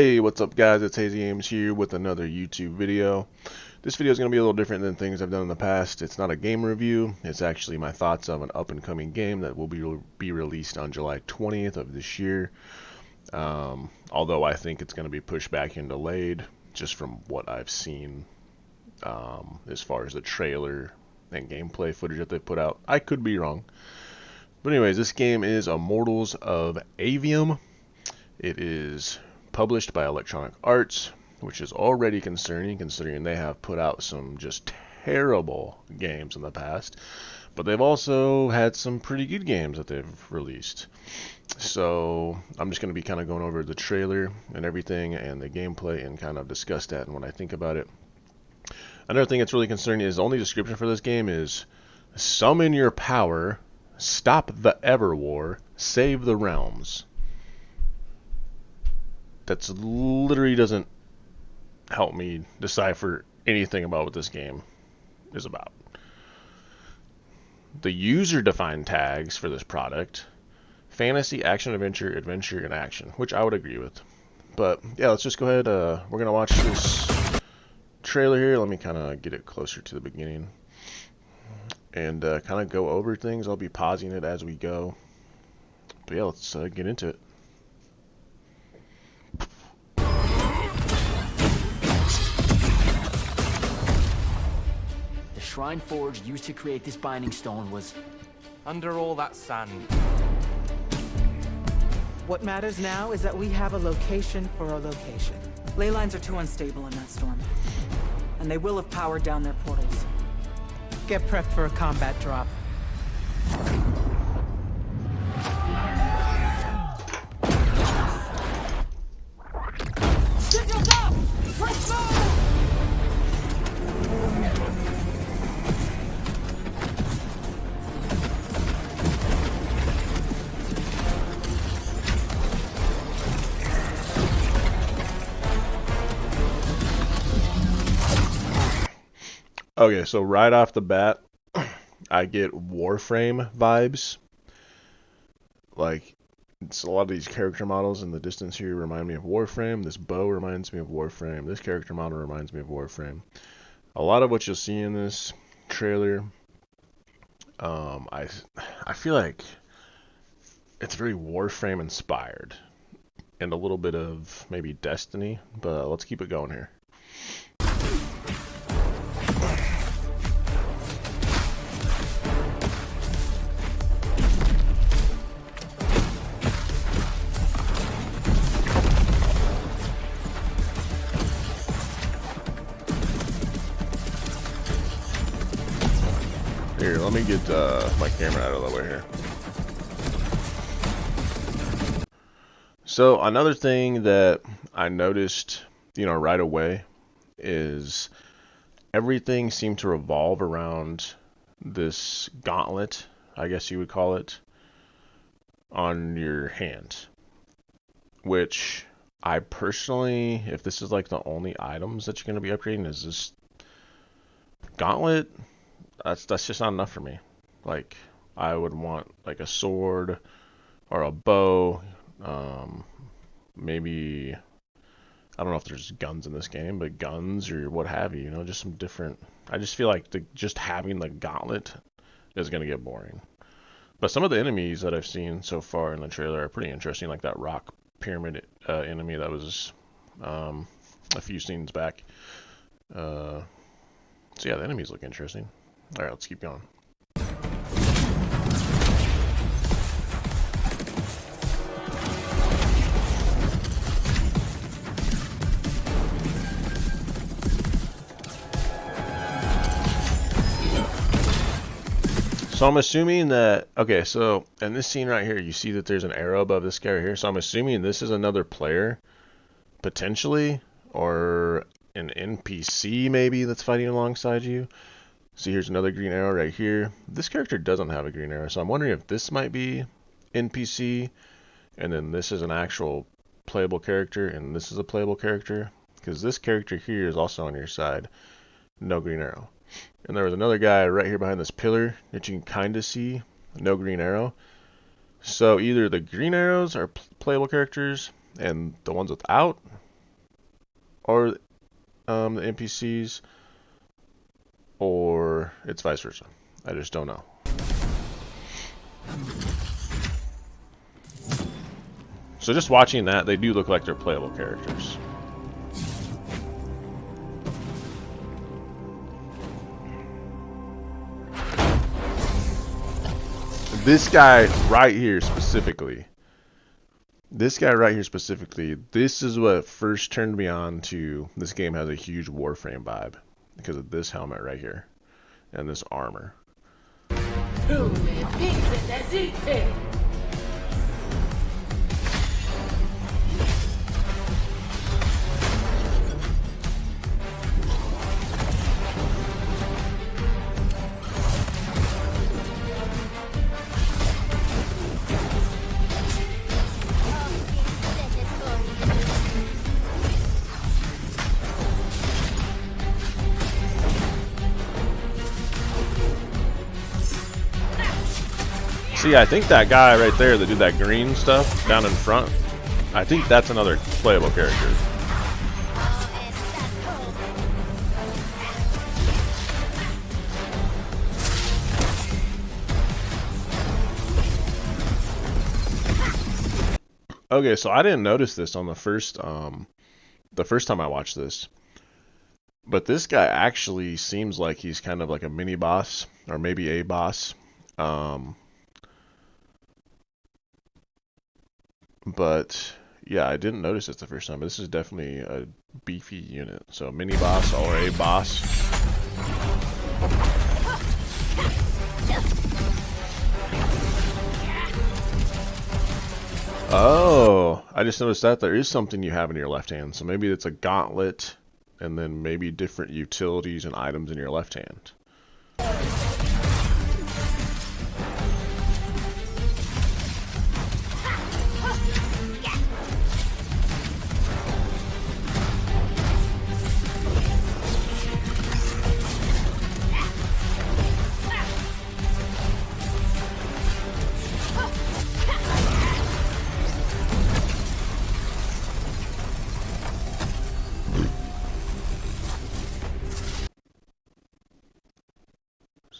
Hey, what's up guys? It's EAs Games here with another YouTube video. This video is going to be a little different than things I've done in the past. It's not a game review. It's actually my thoughts of an up-and-coming game that will be released on July 20th of this year. Although I think it's going to be pushed back and delayed just from what I've seen as far as the trailer and gameplay footage that they put out. I could be wrong. But anyways, this game is Immortals of Aveum. It is published by Electronic Arts, which is already concerning considering they have put out some just terrible games in the past, but they've also had some pretty good games that they've released. So I'm just going to be kind of going over the trailer and everything and the gameplay and kind of discuss that and what I think about it. Another thing that's really concerning is the only description for this game is summon your power, stop the Everwar, save the realms. That's literally doesn't help me decipher anything about what this game is about. The user-defined tags for this product: fantasy, action, adventure, adventure, and action, which I would agree with. But yeah, let's just go ahead. We're gonna watch this trailer here. Let me kind of get it closer to the beginning and kind of go over things. I'll be pausing it as we go. But yeah, let's get into it. The shrine forge used to create this binding stone was under all that sand. What matters now is that we have a location for a location. Ley lines are too unstable in that storm. And they will have powered down their portals. Get prepped for a combat drop. Signals up! Let's move! Okay, so right off the bat, I get Warframe vibes. Like, it's a lot of these character models in the distance here remind me of Warframe. This bow reminds me of Warframe. This character model reminds me of Warframe. A lot of what you'll see in this trailer, I feel like it's very Warframe inspired, and a little bit of maybe Destiny. But let's keep it going here. Here, let me get my camera out of the way here. So another thing that I noticed, right away is everything seemed to revolve around this gauntlet, I guess you would call it, on your hand. Which I personally, if this is like the only items that you're going to be upgrading, is this gauntlet. That's just not enough for me. Like, I would want like a sword or a bow. Maybe, I don't know if there's guns in this game, but guns or what have you. Just some different. I just feel like just having the gauntlet is gonna get boring. But some of the enemies that I've seen so far in the trailer are pretty interesting. Like that rock pyramid enemy that was a few scenes back. So yeah, the enemies look interesting. All right, let's keep going. So I'm assuming that, okay, so in this scene right here, you see that there's an arrow above this guy right here. So I'm assuming this is another player, potentially, or an NPC maybe that's fighting alongside you. See, here's another green arrow right here. This character doesn't have a green arrow, so I'm wondering if this might be NPC, and then this is an actual playable character, and this is a playable character, because this character here is also on your side. No green arrow. And there was another guy right here behind this pillar that you can kind of see. No green arrow. So either the green arrows are playable characters, and the ones without are the NPCs, or it's vice versa. I just don't know. So just watching that, they do look like they're playable characters. This guy right here specifically. This is what first turned me on to this game. Has a huge Warframe vibe because of this helmet right here and this armor. See, I think that guy right there that did that green stuff down in front, I think that's another playable character. Okay, so I didn't notice this on the first time I watched this. But this guy actually seems like he's kind of like a mini boss, or maybe a boss. But yeah, I didn't notice it the first time. But this is definitely a beefy unit. So mini boss or a boss. Oh, I just noticed that there is something you have in your left hand. So maybe it's a gauntlet, and then maybe different utilities and items in your left hand.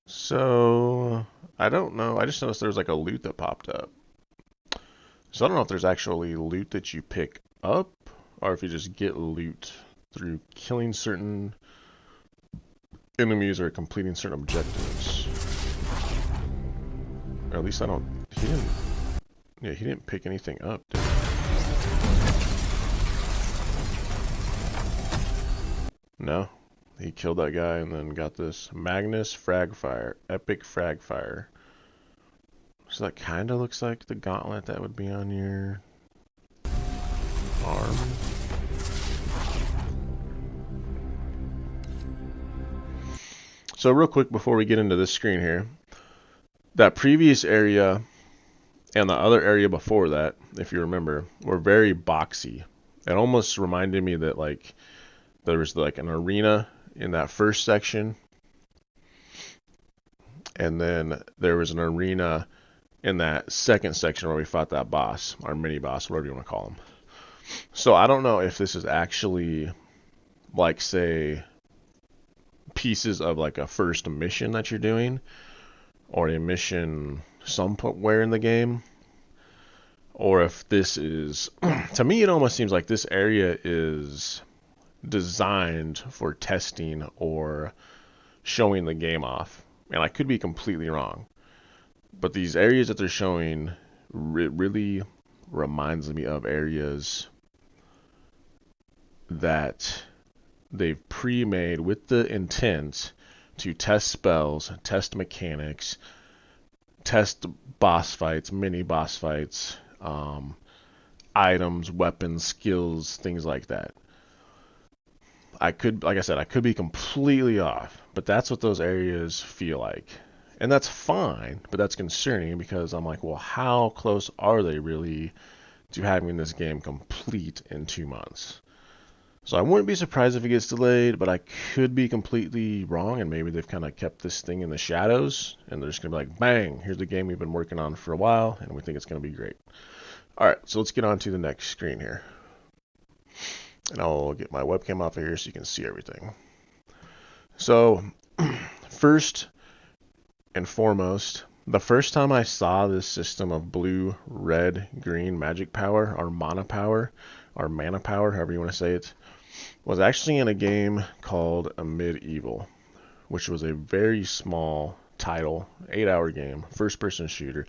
So, I don't know. I just noticed there's like a loot that popped up. So I don't know if there's actually loot that you pick up, or if you just get loot through killing certain enemies or completing certain objectives. Or at least I don't... he didn't pick anything up, did he? No. He killed that guy and then got this Magnus Fragfire, Epic Fragfire. So that kind of looks like the gauntlet that would be on your arm. So real quick before we get into this screen here, that previous area and the other area before that, if you remember, were very boxy. It almost reminded me that like there was like an arena in that first section, and then there was an arena in that second section where we fought that boss, our mini boss, whatever you want to call him. So I don't know if this is actually like, say, pieces of like a first mission that you're doing, or a mission somewhere in the game, or if this is to me it almost seems like this area is designed for testing or showing the game off, and I could be completely wrong, but these areas that they're showing really reminds me of areas that they've pre-made with the intent to test spells, test mechanics, test boss fights, mini boss fights, items, weapons, skills, things like that. I could, like I said, I could be completely off, but that's what those areas feel like. And that's fine, but that's concerning because I'm like, well, how close are they really to having this game complete in 2 months? So I wouldn't be surprised if it gets delayed, but I could be completely wrong, and maybe they've kind of kept this thing in the shadows, and they're just going to be like, bang, here's the game we've been working on for a while, and we think it's going to be great. All right, so let's get on to the next screen here. And I'll get my webcam off of here so you can see everything. So, first and foremost, the first time I saw this system of blue, red, green magic power, or mana power, however you want to say it, was actually in a game called A Medieval, which was a very small title, 8-hour game, first-person shooter,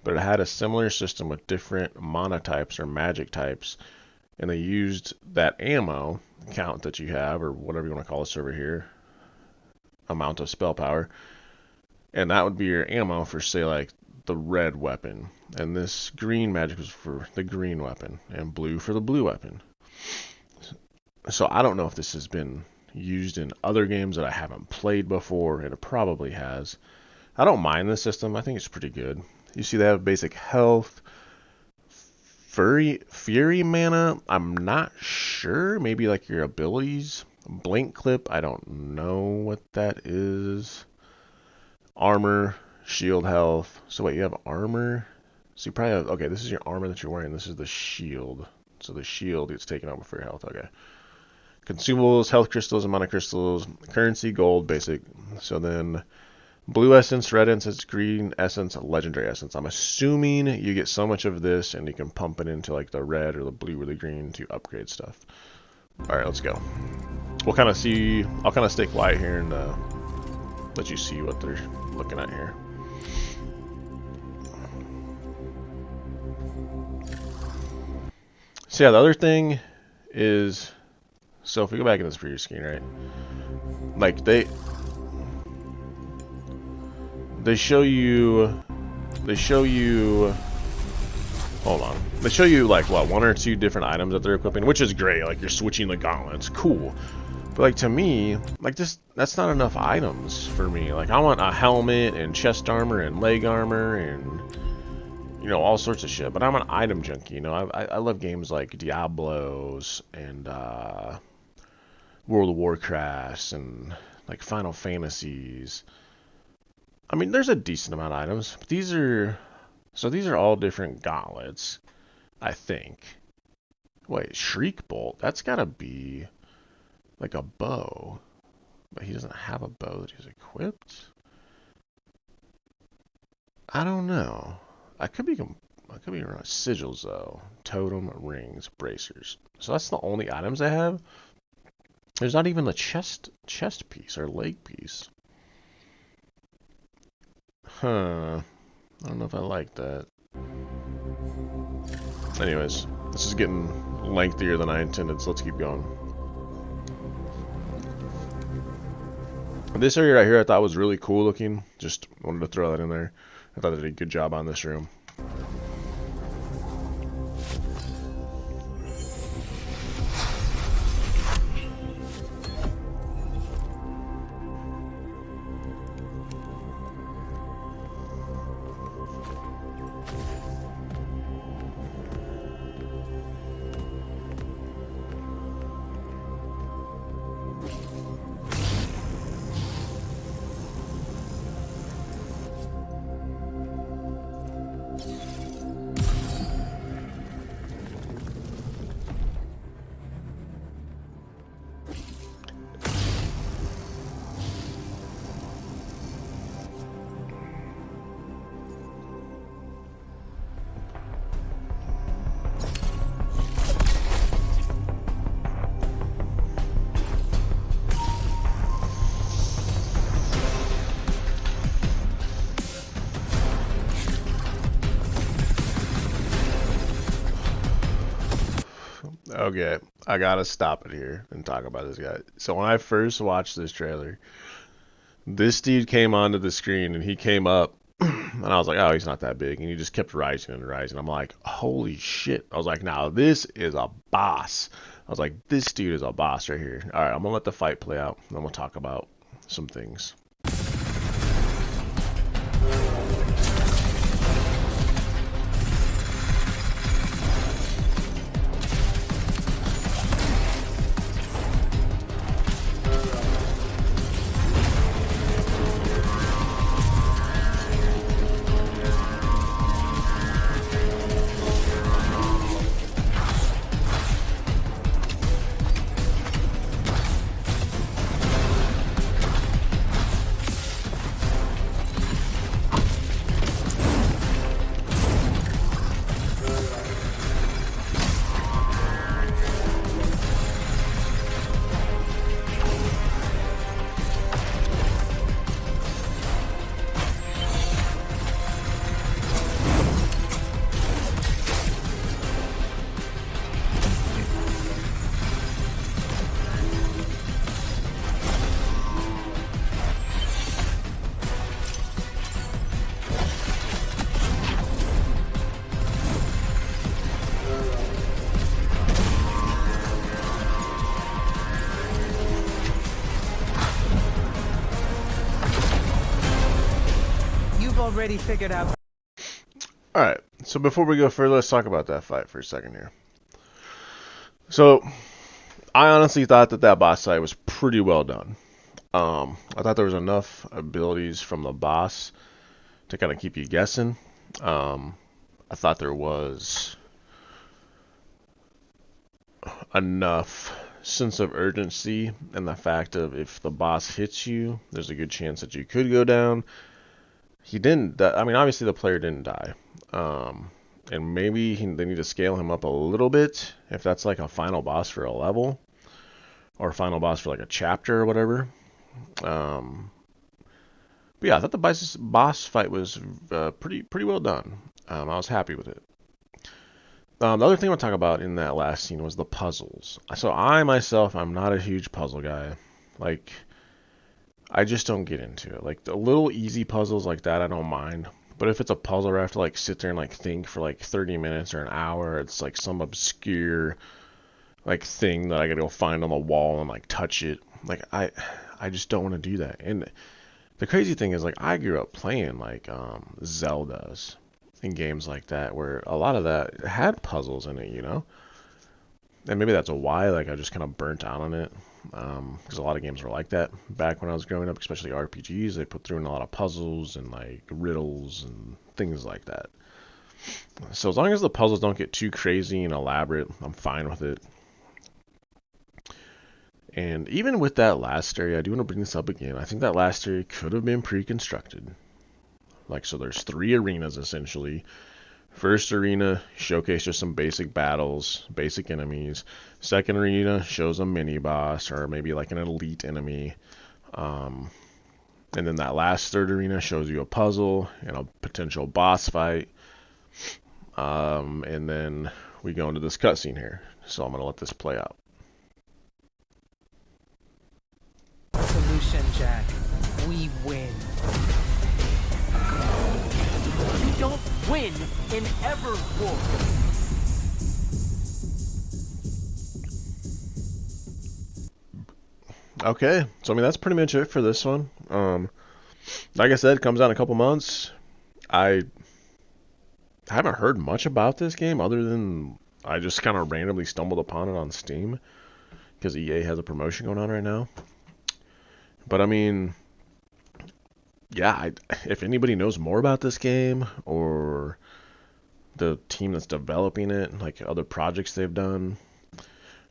but it had a similar system with different mana types or magic types, and they used that ammo count that you have, or whatever you want to call this over here, amount of spell power, and that would be your ammo for, say, like the red weapon, and this green magic was for the green weapon, and blue for the blue weapon. So I don't know if this has been used in other games that I haven't played before, and it probably has. I don't mind this system. I think it's pretty good. You see they have basic health, fury mana. I'm not sure. Maybe like your abilities. Blink clip. I don't know what that is. Armor, shield health. So wait, you have armor. So you probably have, okay, this is your armor that you're wearing. This is the shield. So the shield gets taken over for your health. Okay. Consumables, health crystals, and mana crystals, currency, gold, basic. So then blue essence, red essence, green essence, legendary essence. I'm assuming you get so much of this and you can pump it into like the red or the blue or the green to upgrade stuff. All right, let's go. We'll kind of see, I'll kind of stay quiet here and let you see what they're looking at here. So yeah, the other thing is, so if we go back in this preview screen, right? Like they show you, hold on. They show you like what, 1 or 2 different items that they're equipping, which is great. Like you're switching the gauntlets, cool. But like to me, like that's not enough items for me. Like I want a helmet and chest armor and leg armor and, you know, all sorts of shit. But I'm an item junkie, you know. I love games like Diablos and World of Warcraft and like Final Fantasies. I mean, there's a decent amount of items, but these are all different gauntlets, I think. Wait, Shriek Bolt, that's gotta be like a bow, but he doesn't have a bow that he's equipped. I don't know. I could be wrong. Sigils though, totem, rings, bracers. So that's the only items I have. There's not even a chest piece or leg piece. Huh. I don't know if I like that. Anyways, this is getting lengthier than I intended, so let's keep going. This area right here I thought was really cool looking. Just wanted to throw that in there. I thought they did a good job on this room. Okay, I gotta stop it here and talk about this guy. So when I first watched this trailer, this dude came onto the screen and he came up and I was like, oh, he's not that big. And he just kept rising and rising. I'm like, holy shit. I was like, now this is a boss. I was like, this dude is a boss right here. All right, I'm gonna let the fight play out and then we'll talk about some things. I've already figured out. Alright, so before we go further, let's talk about that fight for a second here. So, I honestly thought that boss fight was pretty well done. I thought there was enough abilities from the boss to kind of keep you guessing. I thought there was enough sense of urgency and the fact of if the boss hits you, there's a good chance that you could go down. He didn't die. I mean, obviously the player didn't die. And maybe they need to scale him up a little bit if that's like a final boss for a level or a final boss for like a chapter or whatever. But yeah, I thought the boss fight was pretty well done. I was happy with it. The other thing I want to talk about in that last scene was the puzzles. So I myself, I'm not a huge puzzle guy. Like, I just don't get into it. Like, the little easy puzzles like that, I don't mind. But if it's a puzzle where I have to, like, sit there and, like, think for, like, 30 minutes or an hour, it's, like, some obscure, like, thing that I gotta go find on the wall and, like, touch it. Like, I just don't want to do that. And the crazy thing is, like, I grew up playing, like, Zeldas and games like that, where a lot of that had puzzles in it, you know? And maybe that's why, like, I just kind of burnt out on it. Because a lot of games were like that back when I was growing up, especially RPGs. They put through in a lot of puzzles and like riddles and things like that. So as long as the puzzles don't get too crazy and elaborate, I'm fine with it. And even with that last area, I do want to bring this up again. I think that last area could have been pre-constructed. Like, so there's 3 arenas essentially. First arena showcases just some basic battles, basic enemies. Second arena shows a mini boss or maybe like an elite enemy. And then that last third arena shows you a puzzle and a potential boss fight. And then we go into this cutscene here. So I'm going to let this play out. Solution, Jack. We win. You don't win in ever war. Okay, so I mean that's pretty much it for this one. Like I said, it comes out in a couple months. I haven't heard much about this game other than I just kind of randomly stumbled upon it on Steam because EA has a promotion going on right now. But I mean, yeah, if anybody knows more about this game or the team that's developing it, like other projects they've done,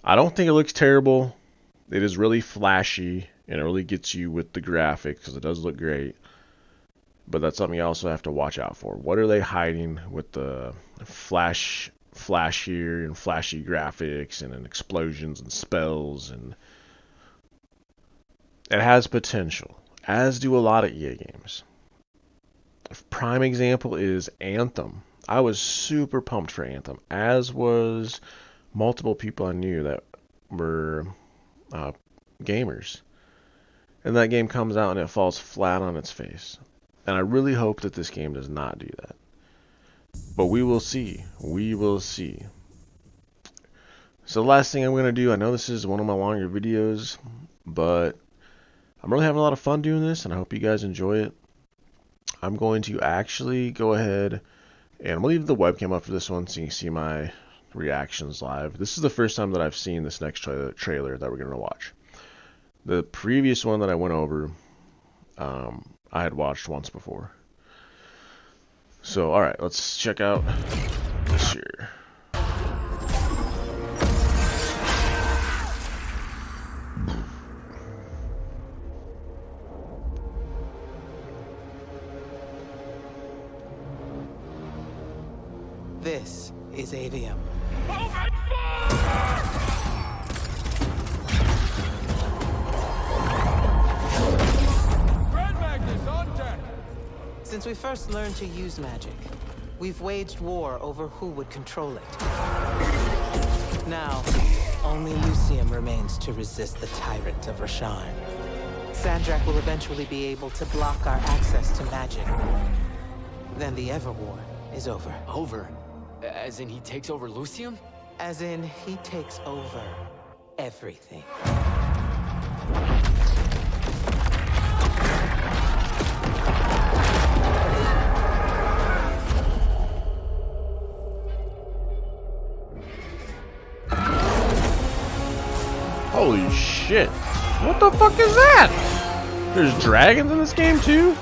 I don't think it looks terrible. It is really flashy and it really gets you with the graphics because it does look great. But that's something you also have to watch out for. What are they hiding with the flashier and flashy graphics and explosions and spells? And it has potential, as do a lot of EA games. A prime example is Anthem. I was super pumped for Anthem, as was multiple people I knew that were gamers. And that game comes out and it falls flat on its face. And I really hope that this game does not do that. But we will see. We will see. So the last thing I'm going to do, I know this is one of my longer videos, but I'm really having a lot of fun doing this, and I hope you guys enjoy it. I'm going to actually go ahead and we'll leave the webcam up for this one so you can see my reactions live. This is the first time that I've seen this next trailer that we're going to watch. The previous one that I went over, I had watched once before. So, alright, let's check out this here. This is Aveum. Since we first learned to use magic, we've waged war over who would control it. Now, only Lucium remains to resist the tyrant of Rasharn. Sandrak will eventually be able to block our access to magic. Then the Everwar is over. Over? As in he takes over Lucium? As in, he takes over everything. Holy shit. What the fuck is that? There's dragons in this game too?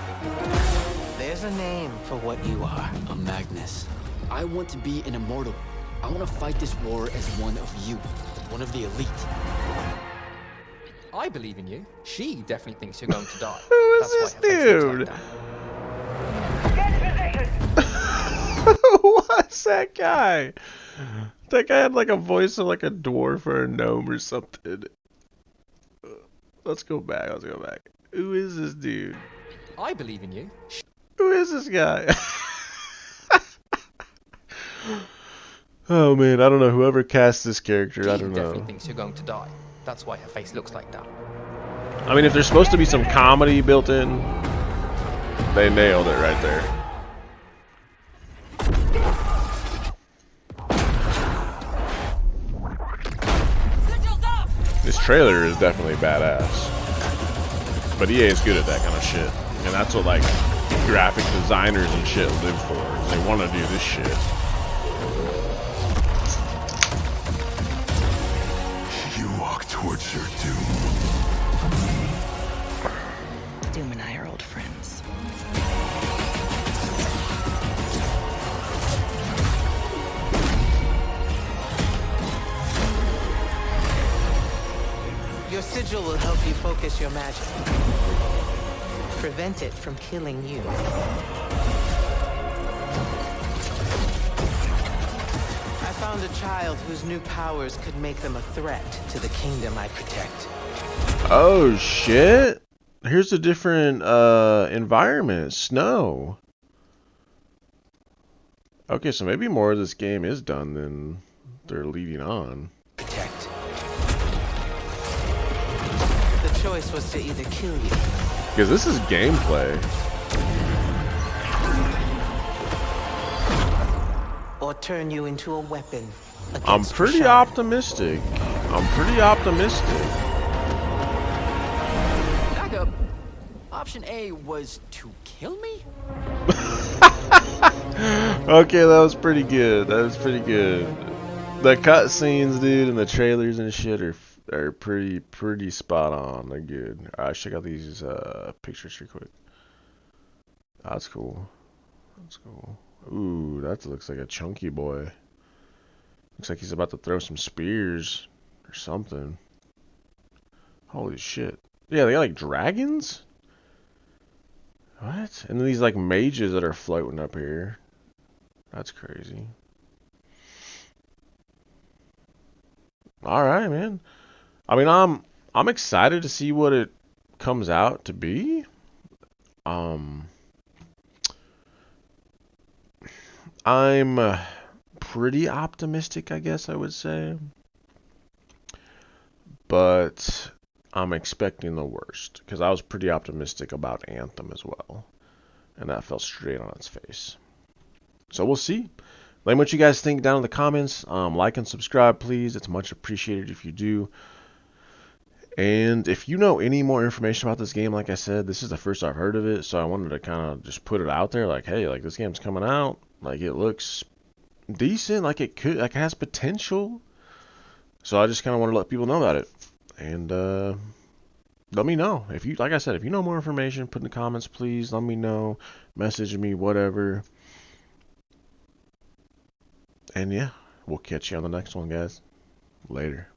There's a name for what you are. A Magnus. I want to be an immortal. I want to fight this war as one of you, one of the elite. I believe in you. She definitely thinks you're going to die. Who is That's this why her face looks dude? like Who was that guy? That guy had like a voice of like a dwarf or a gnome or something. Let's go back. Who is this dude? that. I believe in you. Who is this guy? Oh man, I don't know. Whoever cast this character, I She don't definitely know. thinks you're going to die. That's why her face looks like that. I mean, if there's supposed to be some comedy built in, they nailed it right there. This trailer is definitely badass. But EA is good at that kind of shit. And that's what, like, graphic designers and shit live for. They want to do this shit. You walk towards your doom. Doom and I are old friends. Your sigil will help you focus your magic. Prevent it from killing you. I found a child whose new powers could make them a threat to the kingdom I protect. Oh shit! Here's a different environment. Snow. Okay, so maybe more of this game is done than they're leading on. Protect. The choice was to either kill you. Because this is gameplay. Or turn you into a weapon. I'm against pretty Rashawn. optimistic. Back up. Option A was to kill me? Okay, that was pretty good. The cutscenes, dude, and the trailers and shit are pretty spot on. They're good. Alright, let's check out these pictures real quick. That's cool. Ooh, that looks like a chunky boy. Looks like he's about to throw some spears or something. Holy shit. Yeah, they got like dragons? What? And then these like mages that are floating up here. That's crazy. Alright, man. I mean, I'm excited to see what it comes out to be. I'm pretty optimistic, I guess I would say. But I'm expecting the worst. Because I was pretty optimistic about Anthem as well. And that fell straight on its face. So we'll see. Let me know what you guys think down in the comments. Like and subscribe, please. It's much appreciated if you do. And if you know any more information about this game, like I said, this is the first I've heard of it. So I wanted to kind of just put it out there. Like, hey, like this game's coming out. Like it looks decent. Like it could, like it has potential. So I just kind of want to let people know about it. And let me know. If you, like I said, if you know more information, put in the comments, please. Let me know. Message me, whatever. And yeah, we'll catch you on the next one, guys. Later.